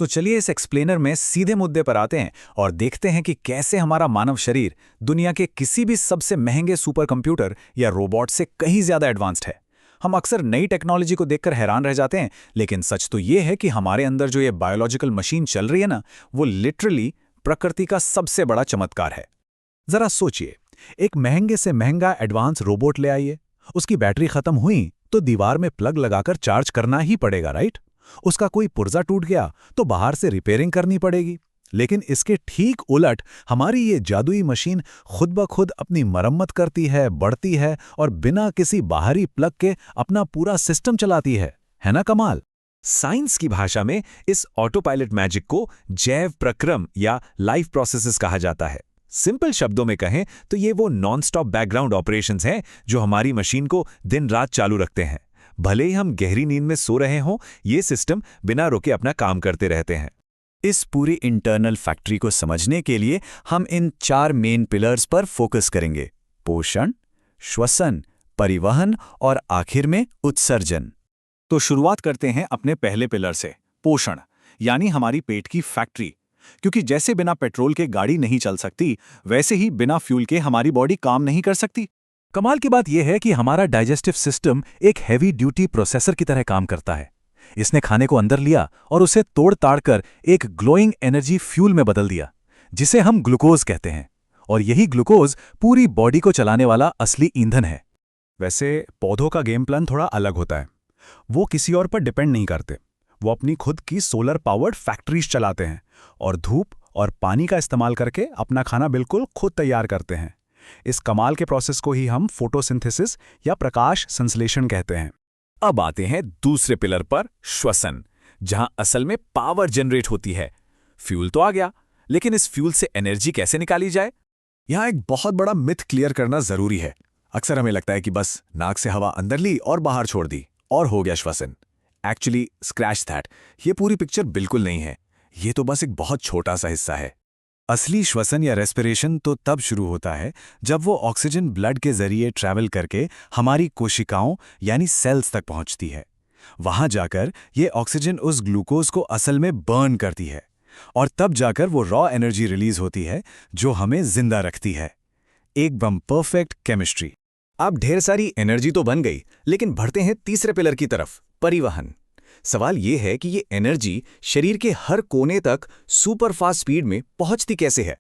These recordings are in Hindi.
तो चलिए इस एक्सप्लेनर में सीधे मुद्दे पर आते हैं और देखते हैं कि कैसे हमारा मानव शरीर दुनिया के किसी भी सबसे महंगे सुपर कंप्यूटर या रोबोट से कहीं ज्यादा एडवांस्ड है। हम अक्सर नई टेक्नोलॉजी को देखकर हैरान रह जाते हैं, लेकिन सच तो ये है कि हमारे अंदर जो ये बायोलॉजिकल मशीन चल रही है ना, वो लिटरली प्रकृति का सबसे बड़ा चमत्कार है। जरा सोचिए, एक महंगे से महंगा एडवांस रोबोट ले आइए, उसकी बैटरी खत्म हुई तो दीवार में प्लग लगाकर चार्ज करना ही पड़ेगा, राइट? उसका कोई पुर्जा टूट गया तो बाहर से रिपेयरिंग करनी पड़ेगी। लेकिन इसके ठीक उलट हमारी ये जादुई मशीन खुद ब खुद अपनी मरम्मत करती है, बढ़ती है और बिना किसी बाहरी प्लग के अपना पूरा सिस्टम चलाती है ना कमाल? साइंस की भाषा में इस ऑटो पायलट मैजिक को जैव प्रक्रम या लाइफ प्रोसेसेस कहा जाता है। सिंपल शब्दों में कहें तो ये वो नॉन स्टॉप बैकग्राउंड ऑपरेशंस हैं जो हमारी मशीन को दिन रात चालू रखते हैं। भले ही हम गहरी नींद में सो रहे हों, ये सिस्टम बिना रुके अपना काम करते रहते हैं। इस पूरी इंटरनल फैक्ट्री को समझने के लिए हम इन 4 मेन पिलर्स पर फोकस करेंगे: पोषण, श्वसन, परिवहन और आखिर में उत्सर्जन। तो शुरुआत करते हैं अपने पहले पिलर से, पोषण, यानी हमारी पेट की फैक्ट्री। क्योंकि जैसे बिना पेट्रोल के गाड़ी नहीं चल सकती, वैसे ही बिना फ्यूल के हमारी बॉडी काम नहीं कर सकती। कमाल की बात यह है कि हमारा डाइजेस्टिव सिस्टम एक हैवी ड्यूटी प्रोसेसर की तरह काम करता है। इसने खाने को अंदर लिया और उसे तोड़ ताड़ कर एक ग्लोइंग एनर्जी फ्यूल में बदल दिया, जिसे हम ग्लूकोज कहते हैं। और यही ग्लूकोज पूरी बॉडी को चलाने वाला असली ईंधन है। वैसे पौधों का गेम प्लान थोड़ा अलग होता है। वो किसी और पर डिपेंड नहीं करते। वो अपनी खुद की सोलर पावर्ड फैक्ट्रीज चलाते हैं और धूप और पानी का इस्तेमाल करके अपना खाना बिल्कुल खुद तैयार करते हैं। इस कमाल के प्रोसेस को ही हम फोटोसिंथेसिस या प्रकाश संश्लेषण कहते हैं। अब आते हैं दूसरे पिलर पर, श्वसन, जहां असल में पावर जनरेट होती है। फ्यूल तो आ गया, लेकिन इस फ्यूल से एनर्जी कैसे निकाली जाए? यहां एक बहुत बड़ा मिथ क्लियर करना जरूरी है। अक्सर हमें लगता है कि बस नाक से हवा अंदर ली और बाहर छोड़ दी और हो गया श्वसन। एक्चुअली स्क्रैच दैट, ये पूरी पिक्चर बिल्कुल नहीं है। ये तो बस एक बहुत छोटा सा हिस्सा है। असली श्वसन या रेस्पिरेशन तो तब शुरू होता है जब वो ऑक्सीजन ब्लड के जरिए ट्रैवल करके हमारी कोशिकाओं यानी सेल्स तक पहुंचती है। वहां जाकर ये ऑक्सीजन उस ग्लूकोज को असल में बर्न करती है और तब जाकर वो रॉ एनर्जी रिलीज होती है जो हमें जिंदा रखती है। एकदम परफेक्ट केमिस्ट्री। अब ढेर सारी एनर्जी तो बन गई, लेकिन बढ़ते हैं तीसरे पिलर की तरफ, परिवहन। सवाल ये है कि ये एनर्जी शरीर के हर कोने तक सुपर फास्ट स्पीड में पहुंचती कैसे है?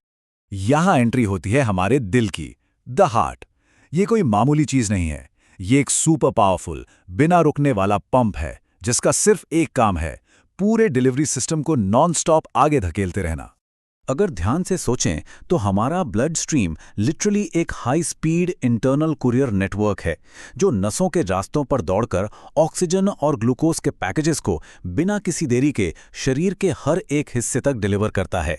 यहां एंट्री होती है हमारे दिल की, द हार्ट। ये कोई मामूली चीज नहीं है। ये एक सुपर पावरफुल, बिना रुकने वाला पंप है जिसका सिर्फ एक काम है, पूरे डिलीवरी सिस्टम को नॉन स्टॉप आगे धकेलते रहना। अगर ध्यान से सोचें तो हमारा ब्लड स्ट्रीम लिटरली एक high speed internal courier network है जो नसों के रास्तों पर दौड़कर ऑक्सीजन और ग्लूकोज के पैकेजेस को बिना किसी देरी के शरीर के हर एक हिस्से तक डिलीवर करता है।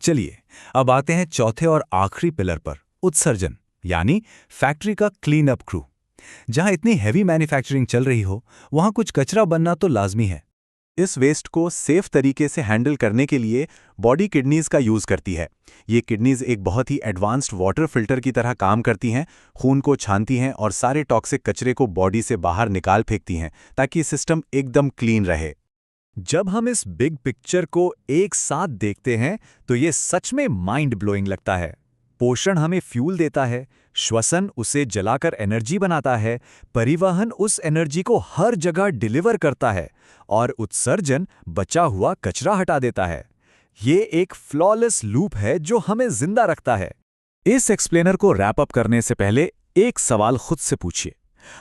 चलिए अब आते हैं चौथे और आखिरी पिलर पर, उत्सर्जन, यानी फैक्ट्री का क्लीन अप क्रू। जहां इतनी हैवी मैन्युफैक्चरिंग चल रही हो, वहां कुछ कचरा बनना तो लाजमी है। इस वेस्ट को सेफ तरीके से हैंडल करने के लिए बॉडी किडनीज का यूज करती है। ये किडनीज एक बहुत ही एडवांस्ड वाटर फिल्टर की तरह काम करती हैं, खून को छानती हैं और सारे टॉक्सिक कचरे को बॉडी से बाहर निकाल फेंकती हैं ताकि सिस्टम एकदम क्लीन रहे। जब हम इस बिग पिक्चर को एक साथ देखते हैं तो ये सच में माइंड ब्लोइंग लगता है। पोषण हमें फ्यूल देता है, श्वसन उसे जलाकर एनर्जी बनाता है, परिवहन उस एनर्जी को हर जगह डिलीवर करता है और उत्सर्जन बचा हुआ कचरा हटा देता है। ये एक फ्लॉलेस लूप है जो हमें जिंदा रखता है। इस एक्सप्लेनर को रैप अप करने से पहले एक सवाल खुद से पूछिए,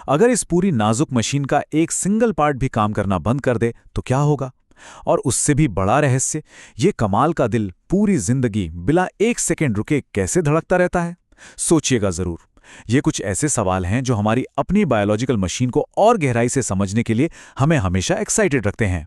अगर इस पूरी नाजुक मशीन का एक सिंगल पार्ट भी काम करना बंद कर दे तो क्या होगा? और उससे भी बड़ा रहस्य, ये कमाल का दिल पूरी जिंदगी बिना एक सेकंड रुके कैसे धड़कता रहता है? सोचिएगा जरूर। ये कुछ ऐसे सवाल हैं जो हमारी अपनी बायोलॉजिकल मशीन को और गहराई से समझने के लिए हमें हमेशा एक्साइटेड रखते हैं।